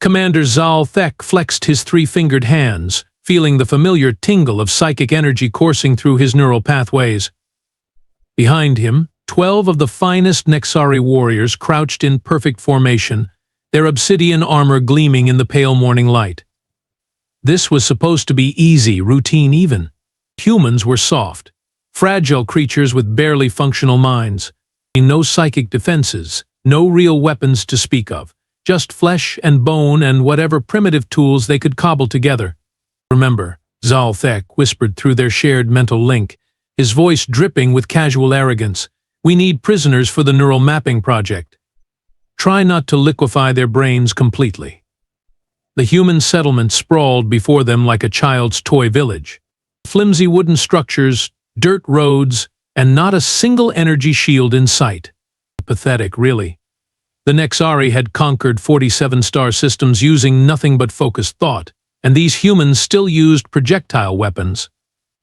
Commander Zal'thek flexed his three-fingered hands, feeling the familiar tingle of psychic energy coursing through his neural pathways. Behind him, 12 of the finest Nexari warriors crouched in perfect formation, their obsidian armor gleaming in the pale morning light. This was supposed to be easy, routine even. Humans were soft, fragile creatures with barely functional minds. No psychic defenses, no real weapons to speak of, just flesh and bone and whatever primitive tools they could cobble together. Remember, Zal'thek whispered through their shared mental link, his voice dripping with casual arrogance. We need prisoners for the neural mapping project. Try not to liquefy their brains completely. The human settlement sprawled before them like a child's toy village. Flimsy wooden structures, dirt roads, and not a single energy shield in sight. Pathetic, really. The Nexari had conquered 47 star systems using nothing but focused thought, and these humans still used projectile weapons.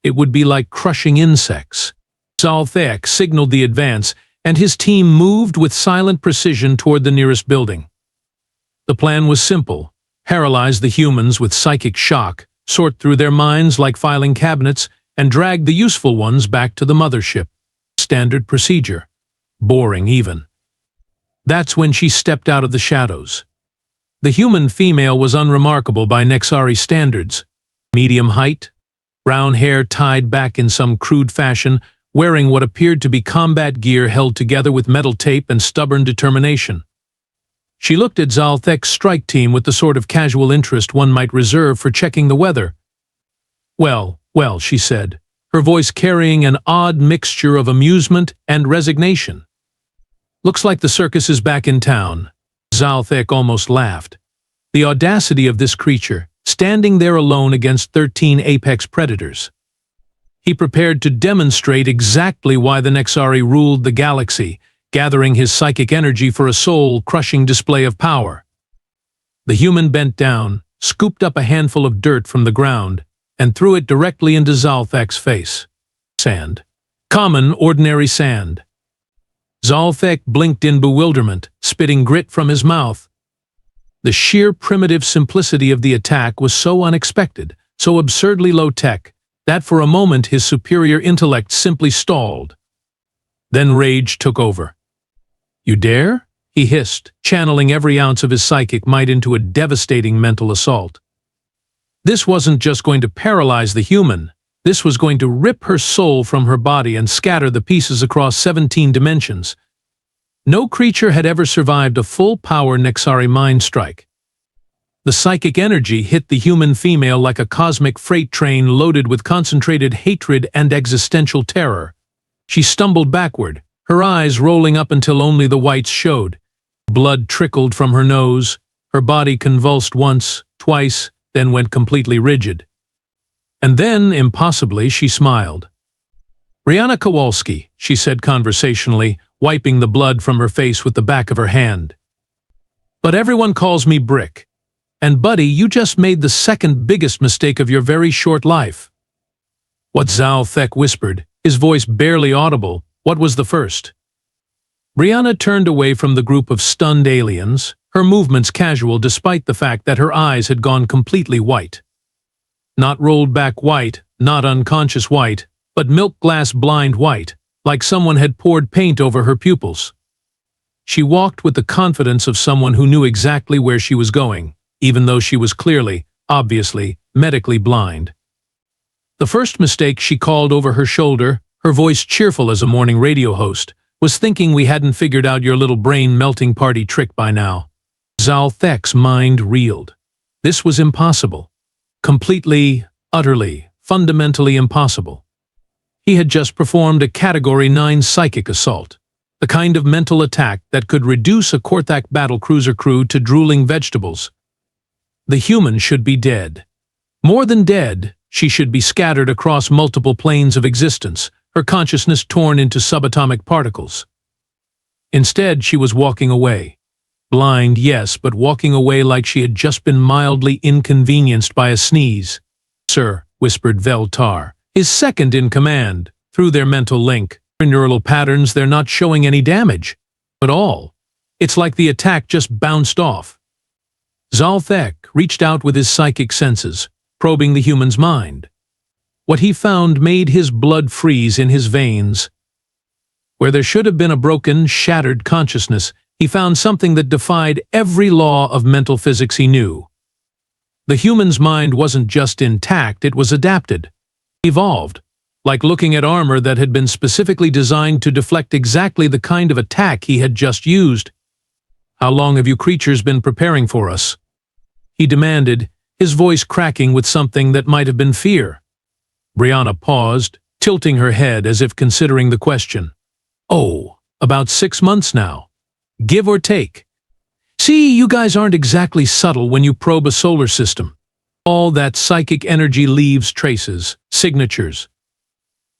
It would be like crushing insects. Zal'thek signaled the advance, and his team moved with silent precision toward the nearest building. The plan was simple: paralyze the humans with psychic shock, sort through their minds like filing cabinets, and drag the useful ones back to the mothership. Standard procedure. Boring even. That's when she stepped out of the shadows. The human female was unremarkable by Nexari standards. Medium height, brown hair tied back in some crude fashion, wearing what appeared to be combat gear held together with metal tape and stubborn determination. She looked at Zal'thek's strike team with the sort of casual interest one might reserve for checking the weather. Well, she said, her voice carrying an odd mixture of amusement and resignation. Looks like the circus is back in town. Zal'thek almost laughed. The audacity of this creature, standing there alone against 13 apex predators. He prepared to demonstrate exactly why the Nexari ruled the galaxy, gathering his psychic energy for a soul-crushing display of power. The human bent down, scooped up a handful of dirt from the ground, and threw it directly into Zal'thek's face. Sand. Common, ordinary sand. Zal'thek blinked in bewilderment, spitting grit from his mouth. The sheer primitive simplicity of the attack was so unexpected, so absurdly low-tech, that for a moment his superior intellect simply stalled. Then rage took over. "You dare?" he hissed, channeling every ounce of his psychic might into a devastating mental assault. This wasn't just going to paralyze the human. This was going to rip her soul from her body and scatter the pieces across 17 dimensions. No creature had ever survived a full-power Nexari mind strike. The psychic energy hit the human female like a cosmic freight train loaded with concentrated hatred and existential terror. She stumbled backward, her eyes rolling up until only the whites showed. Blood trickled from her nose, her body convulsed once, twice, then went completely rigid. And then, impossibly, she smiled. "Brianna Kowalski," she said conversationally, wiping the blood from her face with the back of her hand. "But everyone calls me Brick. And buddy, you just made the second biggest mistake of your very short life." What Zal'thek whispered, his voice barely audible, what was the first? Brianna turned away from the group of stunned aliens, her movements casual despite the fact that her eyes had gone completely white. Not rolled back white, not unconscious white, but milk glass blind white, like someone had poured paint over her pupils. She walked with the confidence of someone who knew exactly where she was going, even though she was clearly, obviously, medically blind. The first mistake she called over her shoulder, her voice cheerful as a morning radio host, was thinking we hadn't figured out your little brain melting party trick by now. Zal'thek's mind reeled. This was impossible. Completely, utterly, fundamentally impossible. He had just performed a Category 9 psychic assault, the kind of mental attack that could reduce a Korthak battlecruiser crew to drooling vegetables. The human should be dead. More than dead, she should be scattered across multiple planes of existence, her consciousness torn into subatomic particles. Instead, she was walking away. Blind, yes, but walking away like she had just been mildly inconvenienced by a sneeze. "Sir," whispered Veltar, his second in command, through their mental link. "Her neural patterns, they're not showing any damage. At all. It's like the attack just bounced off." Zal'thek reached out with his psychic senses, probing the human's mind. What he found made his blood freeze in his veins. Where there should have been a broken, shattered consciousness, he found something that defied every law of mental physics he knew. The human's mind wasn't just intact, it was adapted, evolved, like looking at armor that had been specifically designed to deflect exactly the kind of attack he had just used. "How long have you creatures been preparing for us?" he demanded, his voice cracking with something that might have been fear. Brianna paused, tilting her head as if considering the question. "Oh, about 6 months now. Give or take. See, you guys aren't exactly subtle when you probe a solar system. All that psychic energy leaves traces, signatures.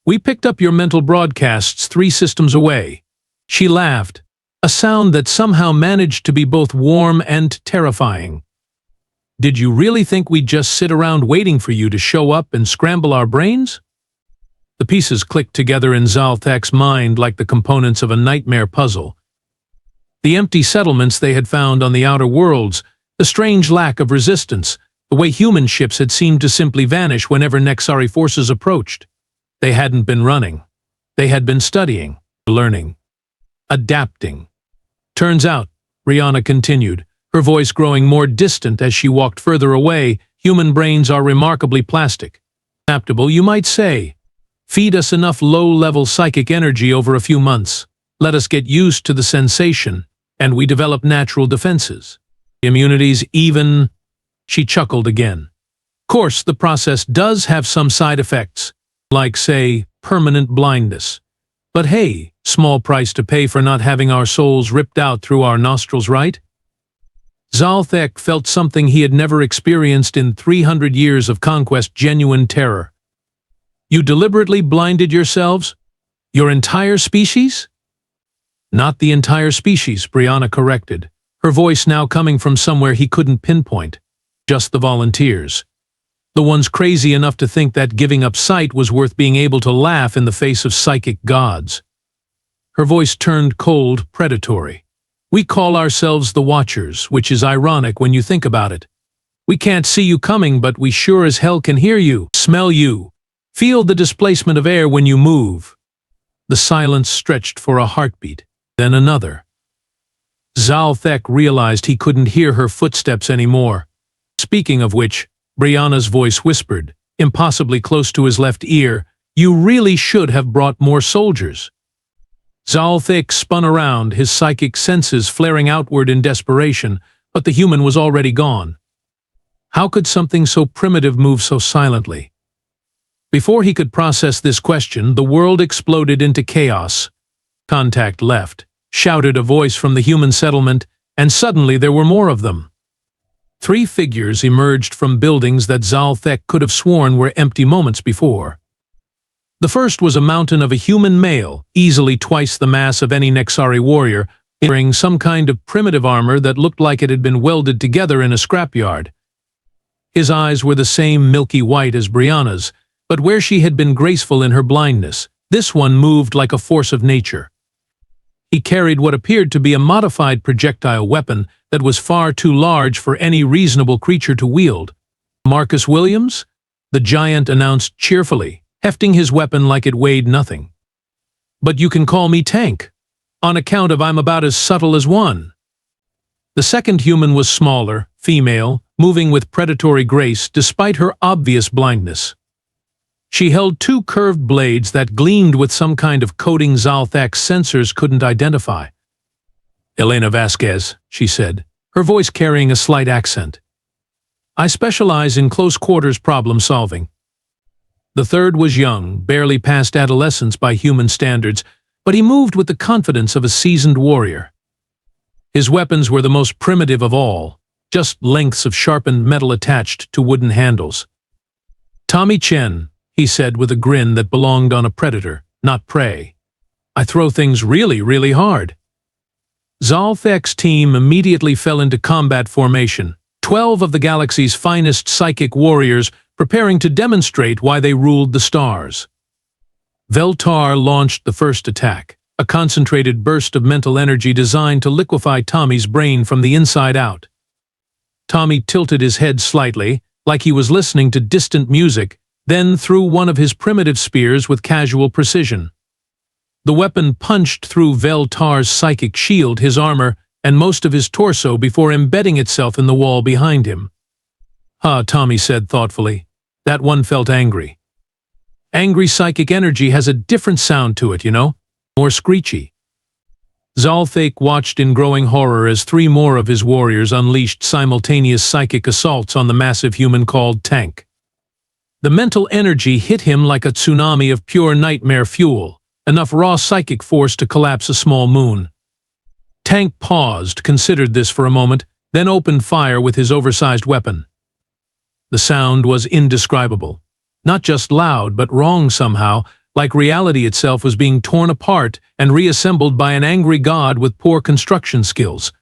We picked up your mental broadcasts 3 systems away." She laughed, a sound that somehow managed to be both warm and terrifying. "Did you really think we'd just sit around waiting for you to show up and scramble our brains?" The pieces clicked together in Zal'thek's mind like the components of a nightmare puzzle. The empty settlements they had found on the outer worlds, the strange lack of resistance, the way human ships had seemed to simply vanish whenever Nexari forces approached. They hadn't been running. They had been studying, learning, adapting. "Turns out," Brianna continued, her voice growing more distant as she walked further away, "human brains are remarkably plastic. Adaptable, you might say. Feed us enough low-level psychic energy over a few months. Let us get used to the sensation, and we develop natural defenses. Immunities even—" She chuckled again. "Course, the process does have some side effects, like, say, permanent blindness. But hey, small price to pay for not having our souls ripped out through our nostrils, right?" Zal'thek felt something he had never experienced in 300 years of conquest, genuine terror. "You deliberately blinded yourselves? Your entire species?" "Not the entire species," Brianna corrected, her voice now coming from somewhere he couldn't pinpoint. "Just the volunteers. The ones crazy enough to think that giving up sight was worth being able to laugh in the face of psychic gods." Her voice turned cold, predatory. "We call ourselves the Watchers, which is ironic when you think about it. We can't see you coming, but we sure as hell can hear you, smell you, feel the displacement of air when you move." The silence stretched for a heartbeat, then another. Zal'thek realized he couldn't hear her footsteps anymore. Speaking of which, Brianna's voice whispered, impossibly close to his left ear, "You really should have brought more soldiers." Zal'thek spun around, his psychic senses flaring outward in desperation, but the human was already gone. How could something so primitive move so silently? Before he could process this question, the world exploded into chaos. "Contact left," shouted a voice from the human settlement, and suddenly there were more of them. 3 figures emerged from buildings that Zal'thek could have sworn were empty moments before. The first was a mountain of a human male, easily twice the mass of any Nexari warrior, wearing some kind of primitive armor that looked like it had been welded together in a scrapyard. His eyes were the same milky white as Brianna's, but where she had been graceful in her blindness, this one moved like a force of nature. He carried what appeared to be a modified projectile weapon that was far too large for any reasonable creature to wield. "Marcus Williams?" the giant announced cheerfully, hefting his weapon like it weighed nothing. "But you can call me Tank, on account of I'm about as subtle as one." The second human was smaller, female, moving with predatory grace despite her obvious blindness. She held 2 curved blades that gleamed with some kind of coating Zal'thek's sensors couldn't identify. "Elena Vasquez," she said, her voice carrying a slight accent. "I specialize in close-quarters problem-solving." The third was young, barely past adolescence by human standards, but he moved with the confidence of a seasoned warrior. His weapons were the most primitive of all, just lengths of sharpened metal attached to wooden handles. "Tommy Chen," he said with a grin that belonged on a predator, not prey. "I throw things really, really hard." Zal'thek's team immediately fell into combat formation, 12 of the galaxy's finest psychic warriors preparing to demonstrate why they ruled the stars. Veltar launched the first attack, a concentrated burst of mental energy designed to liquefy Tommy's brain from the inside out. Tommy tilted his head slightly, like he was listening to distant music, then threw one of his primitive spears with casual precision. The weapon punched through Veltar's psychic shield, his armor, and most of his torso before embedding itself in the wall behind him. "Ah," Tommy said thoughtfully. "That one felt angry. Angry psychic energy has a different sound to it, you know? More screechy." Zal'thek watched in growing horror as 3 more of his warriors unleashed simultaneous psychic assaults on the massive human called Tank. The mental energy hit him like a tsunami of pure nightmare fuel, enough raw psychic force to collapse a small moon. Tank paused, considered this for a moment, then opened fire with his oversized weapon. The sound was indescribable. Not just loud, but wrong somehow, like reality itself was being torn apart and reassembled by an angry god with poor construction skills.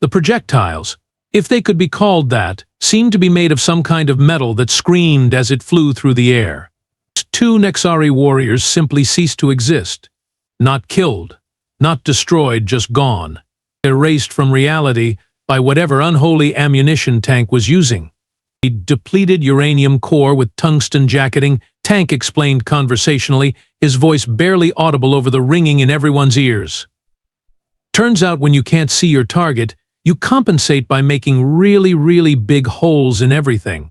The projectiles, if they could be called that, seemed to be made of some kind of metal that screamed as it flew through the air. 2 Nexari warriors simply ceased to exist. Not killed, not destroyed, just gone. Erased from reality by whatever unholy ammunition Tank was using. A depleted uranium core with tungsten jacketing, Tank explained conversationally, his voice barely audible over the ringing in everyone's ears. "Turns out when you can't see your target, you compensate by making really big holes in everything."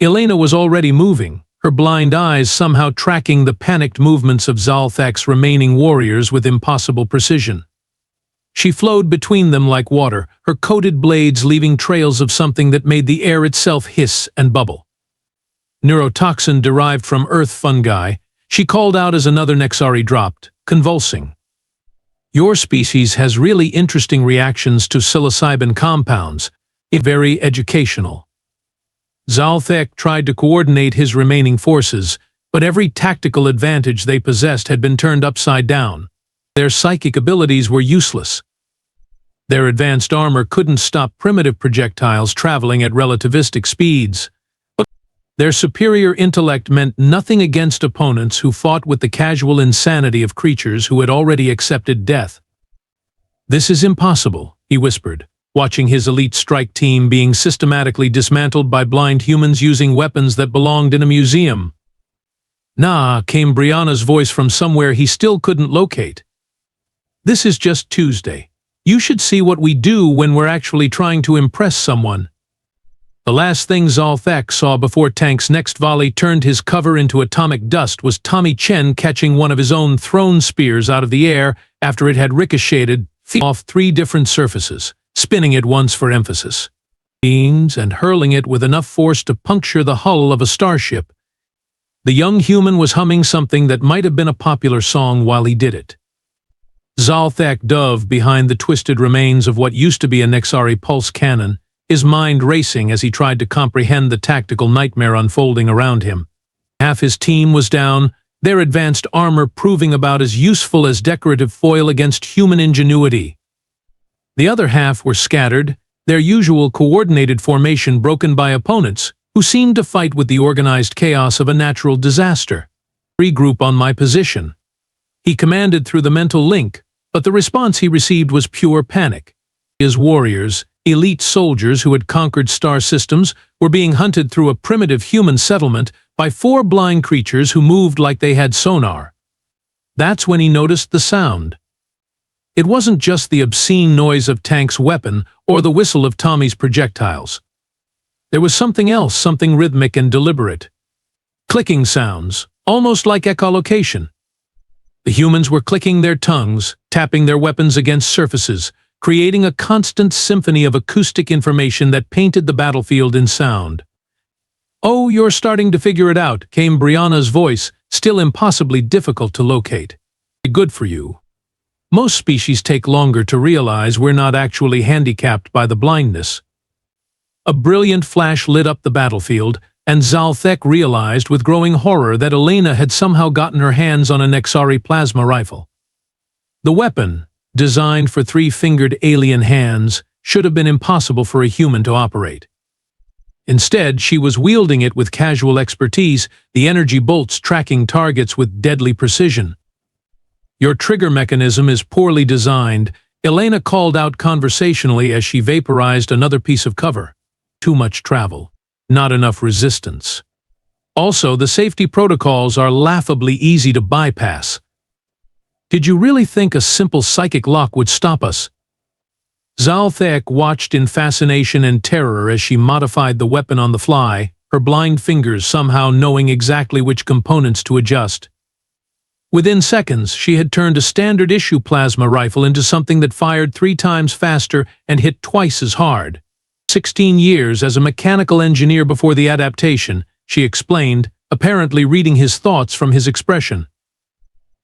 Elena was already moving, her blind eyes somehow tracking the panicked movements of Zal'thek's remaining warriors with impossible precision. She flowed between them like water, her coated blades leaving trails of something that made the air itself hiss and bubble. Neurotoxin derived from earth fungi, she called out as another Nexari dropped, convulsing. "Your species has really interesting reactions to psilocybin compounds. It's very educational." Zal'thek tried to coordinate his remaining forces, but every tactical advantage they possessed had been turned upside down. Their psychic abilities were useless. Their advanced armor couldn't stop primitive projectiles traveling at relativistic speeds. Their superior intellect meant nothing against opponents who fought with the casual insanity of creatures who had already accepted death. "This is impossible," he whispered, watching his elite strike team being systematically dismantled by blind humans using weapons that belonged in a museum. "Nah," came Brianna's voice from somewhere he still couldn't locate. "This is just Tuesday. You should see what we do when we're actually trying to impress someone." The last thing Zal'thek saw before Tank's next volley turned his cover into atomic dust was Tommy Chen catching one of his own thrown spears out of the air after it had ricocheted off 3 different surfaces, spinning it once for emphasis, and hurling it with enough force to puncture the hull of a starship. The young human was humming something that might have been a popular song while he did it. Zal'thek dove behind the twisted remains of what used to be a Nexari pulse cannon, his mind racing as he tried to comprehend the tactical nightmare unfolding around him. Half his team was down, their advanced armor proving about as useful as decorative foil against human ingenuity. The other half were scattered, their usual coordinated formation broken by opponents who seemed to fight with the organized chaos of a natural disaster. "Regroup on my position," he commanded through the mental link, but the response he received was pure panic. His warriors, elite soldiers who had conquered star systems, were being hunted through a primitive human settlement by 4 blind creatures who moved like they had sonar. That's when he noticed the sound. It wasn't just the obscene noise of Tank's weapon or the whistle of Tommy's projectiles. There was something else, something rhythmic and deliberate. Clicking sounds, almost like echolocation. The humans were clicking their tongues, tapping their weapons against surfaces, creating a constant symphony of acoustic information that painted the battlefield in sound. "Oh, you're starting to figure it out," came Brianna's voice, still impossibly difficult to locate. "Good for you. Most species take longer to realize we're not actually handicapped by the blindness." A brilliant flash lit up the battlefield, and Zal'thek realized with growing horror that Elena had somehow gotten her hands on a Nexari plasma rifle. The weapon, designed for 3-fingered alien hands, should have been impossible for a human to operate. Instead, she was wielding it with casual expertise, the energy bolts tracking targets with deadly precision. "Your trigger mechanism is poorly designed. Elena called out conversationally as she vaporized another piece of cover. Too much travel. Not enough resistance. Also, the safety protocols are laughably easy to bypass. Did you really think a simple psychic lock would stop us? Zal'thek watched in fascination and terror as she modified the weapon on the fly, her blind fingers somehow knowing exactly which components to adjust. Within seconds, she had turned a standard-issue plasma rifle into something that fired 3 times faster and hit twice as hard. 16 years as a mechanical engineer before the adaptation, she explained, apparently reading his thoughts from his expression.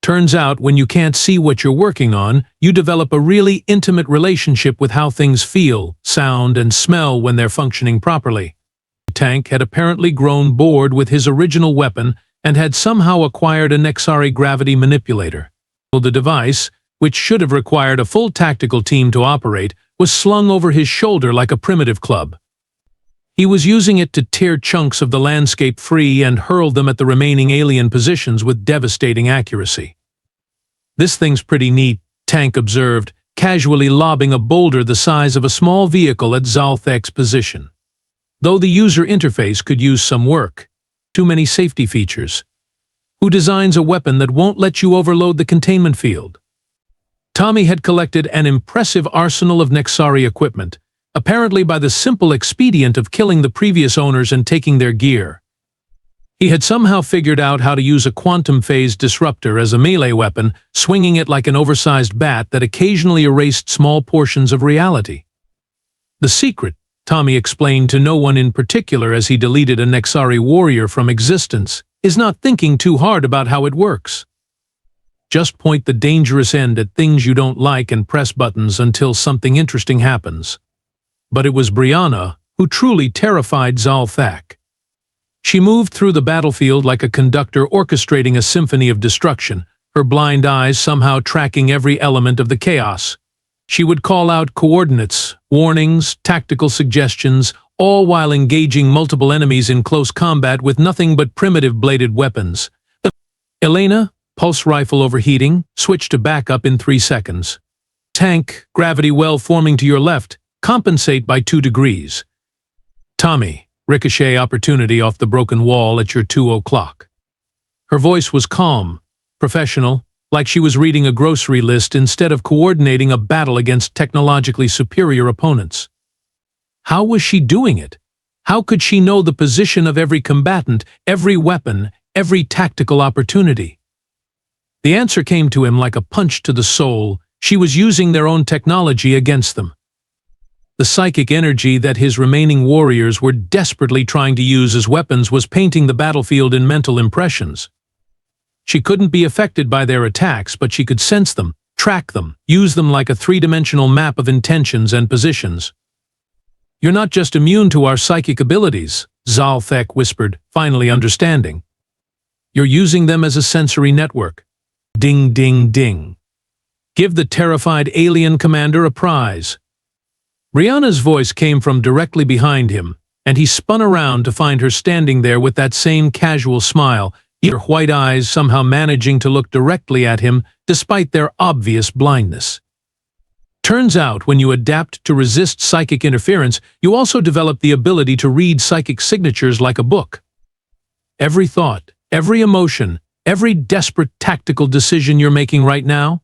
Turns out, when you can't see what you're working on, you develop a really intimate relationship with how things feel, sound, and smell when they're functioning properly. The tank had apparently grown bored with his original weapon and had somehow acquired a Nexari gravity manipulator. The device, which should have required a full tactical team to operate, was slung over his shoulder like a primitive club. He was using it to tear chunks of the landscape free and hurl them at the remaining alien positions with devastating accuracy. "This thing's pretty neat," Tank observed, casually lobbing a boulder the size of a small vehicle at Zal'thek's position. Though the user interface could use some work. Too many safety features. Who designs a weapon that won't let you overload the containment field? Tommy had collected an impressive arsenal of Nexari equipment, apparently by the simple expedient of killing the previous owners and taking their gear. He had somehow figured out how to use a quantum-phase disruptor as a melee weapon, swinging it like an oversized bat that occasionally erased small portions of reality. The secret, Tommy explained to no one in particular as he deleted a Nexari warrior from existence, is not thinking too hard about how it works. Just point the dangerous end at things you don't like and press buttons until something interesting happens. But it was Brianna who truly terrified Zal'thek. She moved through the battlefield like a conductor orchestrating a symphony of destruction, her blind eyes somehow tracking every element of the chaos. She would call out coordinates, warnings, tactical suggestions, all while engaging multiple enemies in close combat with nothing but primitive bladed weapons. Elena, pulse rifle overheating, switch to backup in 3 seconds. Tank, gravity well forming to your left, compensate by 2 degrees. Tommy, ricochet opportunity off the broken wall at your 2 o'clock. Her voice was calm, professional, like she was reading a grocery list instead of coordinating a battle against technologically superior opponents. How was she doing it? How could she know the position of every combatant, every weapon, every tactical opportunity? The answer came to him like a punch to the soul. She was using their own technology against them. The psychic energy that his remaining warriors were desperately trying to use as weapons was painting the battlefield in mental impressions. She couldn't be affected by their attacks, but she could sense them, track them, use them like a 3-dimensional map of intentions and positions. "You're not just immune to our psychic abilities," Zal'thek whispered, finally understanding. "You're using them as a sensory network." Ding, ding, ding. "Give the terrified alien commander a prize." Brianna's voice came from directly behind him, and he spun around to find her standing there with that same casual smile, her white eyes somehow managing to look directly at him despite their obvious blindness. Turns out, when you adapt to resist psychic interference, you also develop the ability to read psychic signatures like a book. Every thought, every emotion, every desperate tactical decision you're making right now,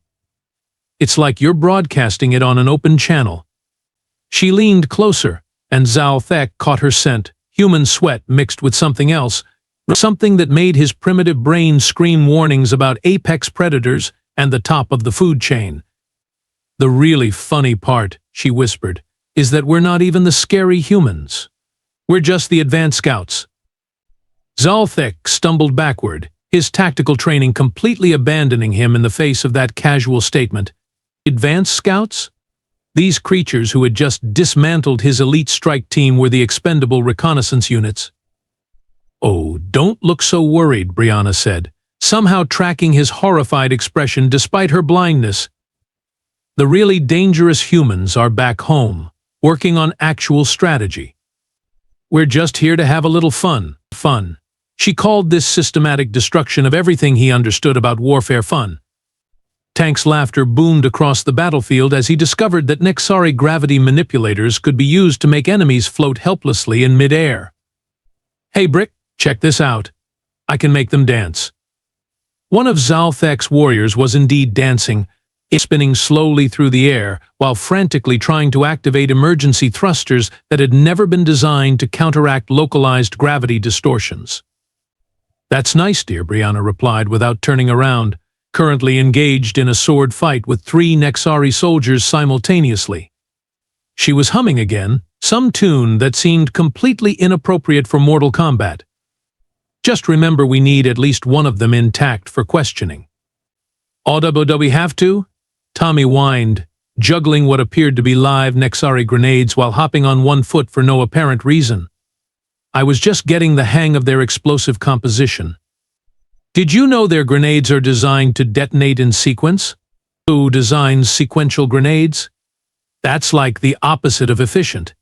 it's like you're broadcasting it on an open channel. She leaned closer, and Zal'thek caught her scent, human sweat mixed with something else, something that made his primitive brain scream warnings about apex predators and the top of the food chain. "The really funny part," she whispered, "is that we're not even the scary humans. We're just the advanced scouts." Zal'thek stumbled backward, his tactical training completely abandoning him in the face of that casual statement. Advanced scouts? These creatures who had just dismantled his elite strike team were the expendable reconnaissance units. "Oh, don't look so worried," Brianna said, somehow tracking his horrified expression despite her blindness. "The really dangerous humans are back home, working on actual strategy. We're just here to have a little fun." She called this systematic destruction of everything he understood about warfare fun. Tank's laughter boomed across the battlefield as he discovered that Nexari gravity manipulators could be used to make enemies float helplessly in mid-air. "Hey, Brick, check this out. I can make them dance." One of Zal'thek's warriors was indeed dancing, spinning slowly through the air while frantically trying to activate emergency thrusters that had never been designed to counteract localized gravity distortions. "That's nice, dear," Brianna replied without turning around, currently engaged in a sword fight with 3 Nexari soldiers simultaneously. She was humming again, some tune that seemed completely inappropriate for mortal combat. "Just remember we need at least one of them intact for questioning." "Audiobook we have to?" Tommy whined, juggling what appeared to be live Nexari grenades while hopping on one foot for no apparent reason. "I was just getting the hang of their explosive composition." "Did you know their grenades are designed to detonate in sequence?" "Who designs sequential grenades?" "That's like the opposite of efficient."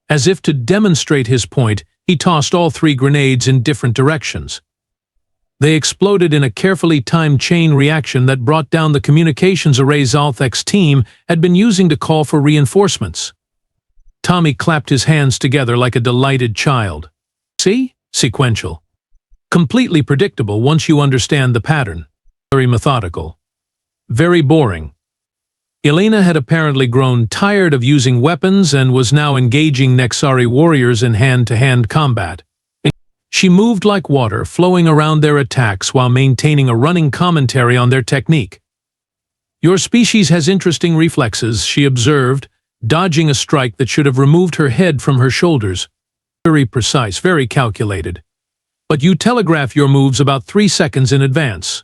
As if to demonstrate his point, he tossed all 3 grenades in different directions. They exploded in a carefully timed chain reaction that brought down the communications array Zal'thek's team had been using to call for reinforcements. Tommy clapped his hands together like a delighted child. "See? Sequential. Completely predictable once you understand the pattern. Very methodical. Very boring." Elena had apparently grown tired of using weapons and was now engaging Nexari warriors in hand-to-hand combat. She moved like water, flowing around their attacks while maintaining a running commentary on their technique. "Your species has interesting reflexes," she observed, dodging a strike that should have removed her head from her shoulders. "Very precise, very calculated. But you telegraph your moves about 3 seconds in advance."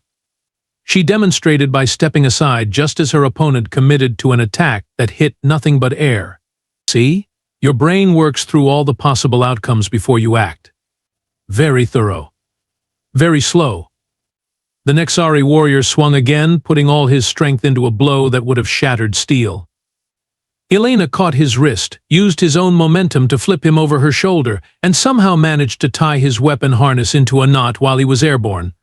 She demonstrated by stepping aside just as her opponent committed to an attack that hit nothing but air. "See? Your brain works through all the possible outcomes before you act. Very thorough. Very slow." The Nexari warrior swung again, putting all his strength into a blow that would have shattered steel. Elena caught his wrist, used his own momentum to flip him over her shoulder, and somehow managed to tie his weapon harness into a knot while he was airborne.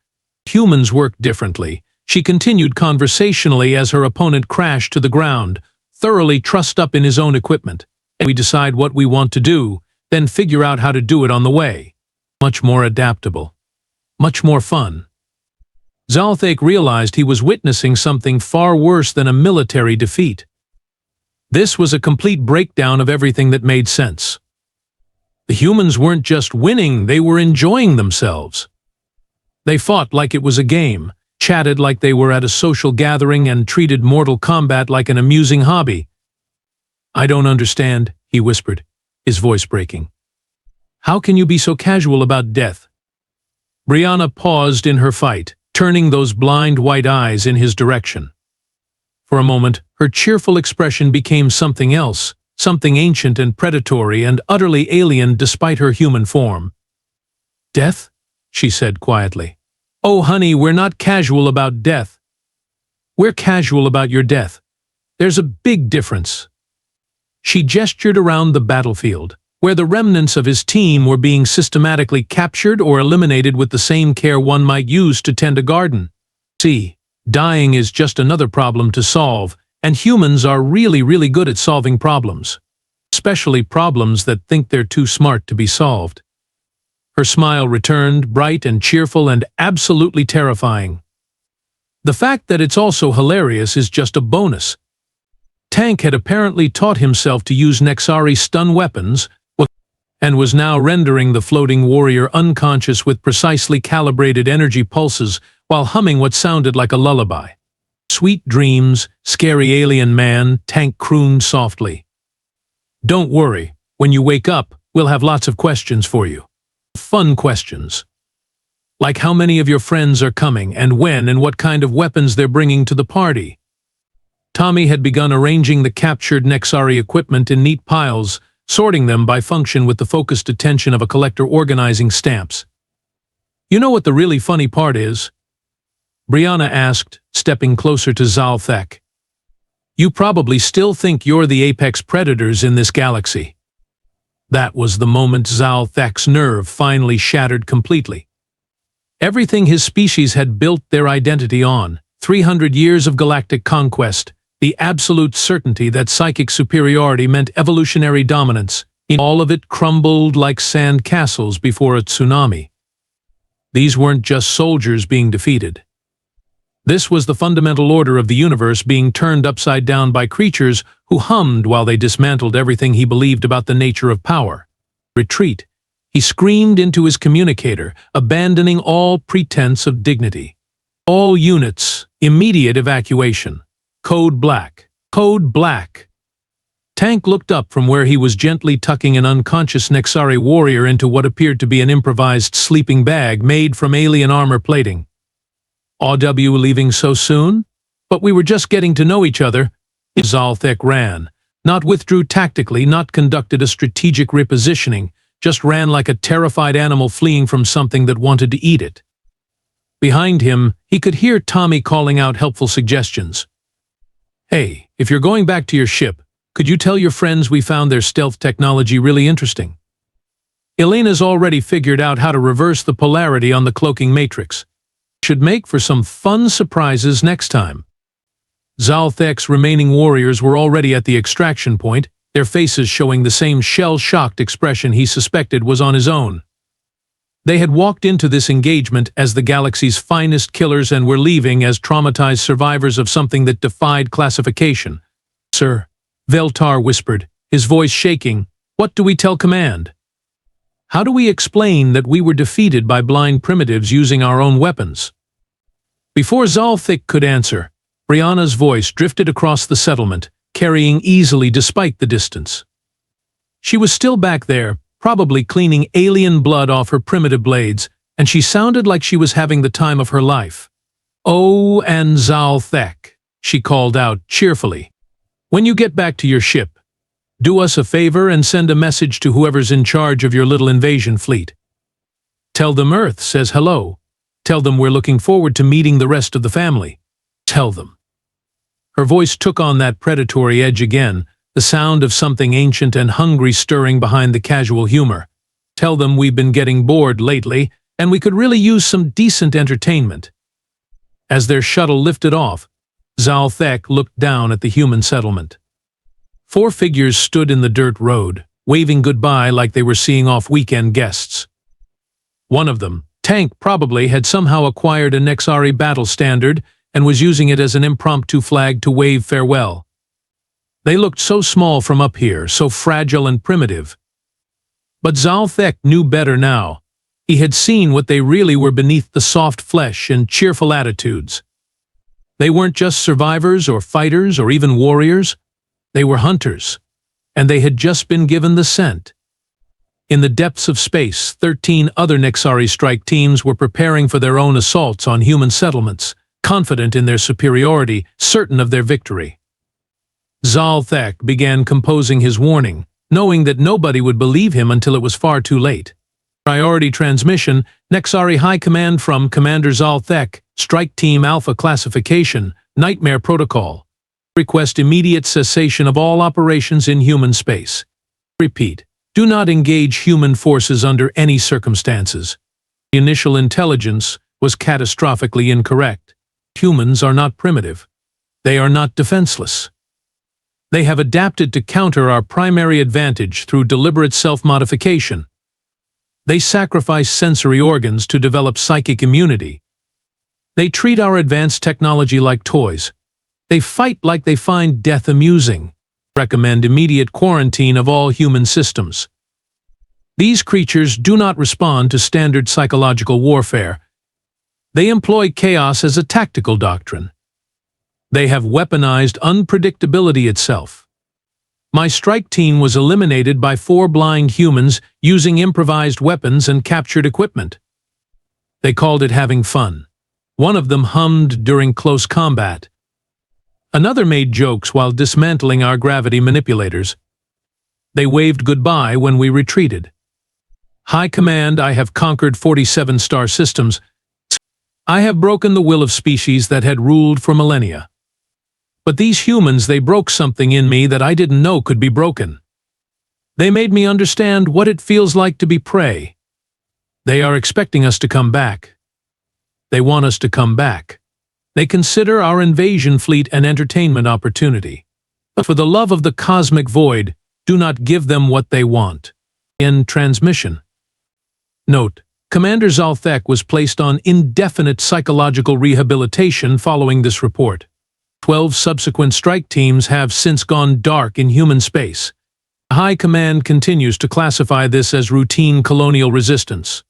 Humans work differently. She continued conversationally as her opponent crashed to the ground, thoroughly trussed up in his own equipment. "We decide what we want to do, then figure out how to do it on the way. Much more adaptable. Much more fun." Zal'thek realized he was witnessing something far worse than a military defeat. This was a complete breakdown of everything that made sense. The humans weren't just winning, they were enjoying themselves. They fought like it was a game, chatted like they were at a social gathering, and treated Mortal Kombat like an amusing hobby. "I don't understand," he whispered, his voice breaking. "How can you be so casual about death?" Brianna paused in her fight, turning those blind white eyes in his direction. For a moment, her cheerful expression became something else, something ancient and predatory and utterly alien despite her human form. "Death?" she said quietly. "Oh, honey, we're not casual about death. We're casual about your death. There's a big difference." She gestured around the battlefield, where the remnants of his team were being systematically captured or eliminated with the same care one might use to tend a garden. "See, dying is just another problem to solve, and humans are really, really good at solving problems. Especially problems that think they're too smart to be solved." Her smile returned, bright and cheerful and absolutely terrifying. The fact that it's also hilarious is just a bonus. Tank had apparently taught himself to use Nexari stun weapons, and was now rendering the floating warrior unconscious with precisely calibrated energy pulses while humming what sounded like a lullaby. "Sweet dreams, scary alien man," Tank crooned softly. "Don't worry, when you wake up, we'll have lots of questions for you. Fun questions. Like how many of your friends are coming, and when, and what kind of weapons they're bringing to the party." Tommy had begun arranging the captured Nexari equipment in neat piles, sorting them by function with the focused attention of a collector organizing stamps. "You know what the really funny part is?" Brianna asked, stepping closer to Zal'thek. "You probably still think you're the apex predators in this galaxy." That was the moment Zal'thek's nerve finally shattered completely. Everything his species had built their identity on, 300 years of galactic conquest, the absolute certainty that psychic superiority meant evolutionary dominance. All of it crumbled like sand castles before a tsunami. These weren't just soldiers being defeated. This was the fundamental order of the universe being turned upside down by creatures who hummed while they dismantled everything he believed about the nature of power. Retreat. He screamed into his communicator, abandoning all pretense of dignity. All units, immediate evacuation. Code Black. Code Black. Tank looked up from where he was gently tucking an unconscious Nexari warrior into what appeared to be an improvised sleeping bag made from alien armor plating. "AW leaving so soon? But we were just getting to know each other." Zal'thek ran, not withdrew tactically, not conducted a strategic repositioning, just ran like a terrified animal fleeing from something that wanted to eat it. Behind him, he could hear Tommy calling out helpful suggestions. "Hey, if you're going back to your ship, could you tell your friends we found their stealth technology really interesting? Elena's already figured out how to reverse the polarity on the cloaking matrix. Should make for some fun surprises next time." Zal'thek's remaining warriors were already at the extraction point, their faces showing the same shell-shocked expression he suspected was on his own. They had walked into this engagement as the galaxy's finest killers and were leaving as traumatized survivors of something that defied classification. "Sir," Veltar whispered, his voice shaking, "what do we tell Command? How do we explain that we were defeated by blind primitives using our own weapons?" Before Zal'thek could answer, Brianna's voice drifted across the settlement, carrying easily despite the distance. She was still back there, probably cleaning alien blood off her primitive blades, and she sounded like she was having the time of her life. "Oh, and Zal'thek," she called out cheerfully. "When you get back to your ship, do us a favor and send a message to whoever's in charge of your little invasion fleet. Tell them Earth says hello. Tell them we're looking forward to meeting the rest of the family. Tell them." Her voice took on that predatory edge again, the sound of something ancient and hungry stirring behind the casual humor. "Tell them we've been getting bored lately, and we could really use some decent entertainment." As their shuttle lifted off, Zal'thek looked down at the human settlement. 4 figures stood in the dirt road, waving goodbye like they were seeing off weekend guests. One of them, Tank, probably had somehow acquired a Nexari battle standard and was using it as an impromptu flag to wave farewell. They looked so small from up here, so fragile and primitive. But Zal'thek knew better now. He had seen what they really were beneath the soft flesh and cheerful attitudes. They weren't just survivors or fighters or even warriors. They were hunters, and they had just been given the scent. In the depths of space, 13 other Nexari strike teams were preparing for their own assaults on human settlements, confident in their superiority, certain of their victory. Zal'thek began composing his warning, knowing that nobody would believe him until it was far too late. Priority transmission, Nexari High Command from Commander Zal'thek, Strike Team Alpha Classification, Nightmare Protocol. Request immediate cessation of all operations in human space. Repeat. Do not engage human forces under any circumstances. The initial intelligence was catastrophically incorrect. Humans are not primitive. They are not defenseless. They have adapted to counter our primary advantage through deliberate self-modification. They sacrifice sensory organs to develop psychic immunity. They treat our advanced technology like toys. They fight like they find death amusing. Recommend immediate quarantine of all human systems. These creatures do not respond to standard psychological warfare. They employ chaos as a tactical doctrine. They have weaponized unpredictability itself. My strike team was eliminated by 4 blind humans using improvised weapons and captured equipment. They called it having fun. One of them hummed during close combat. Another made jokes while dismantling our gravity manipulators. They waved goodbye when we retreated. High Command, I have conquered 47 star systems. I have broken the will of species that had ruled for millennia. But these humans, they broke something in me that I didn't know could be broken. They made me understand what it feels like to be prey. They are expecting us to come back. They want us to come back. They consider our invasion fleet an entertainment opportunity. But for the love of the cosmic void, do not give them what they want. End transmission. Note: Commander Zal'thek was placed on indefinite psychological rehabilitation following this report. 12 subsequent strike teams have since gone dark in human space. High Command continues to classify this as routine colonial resistance.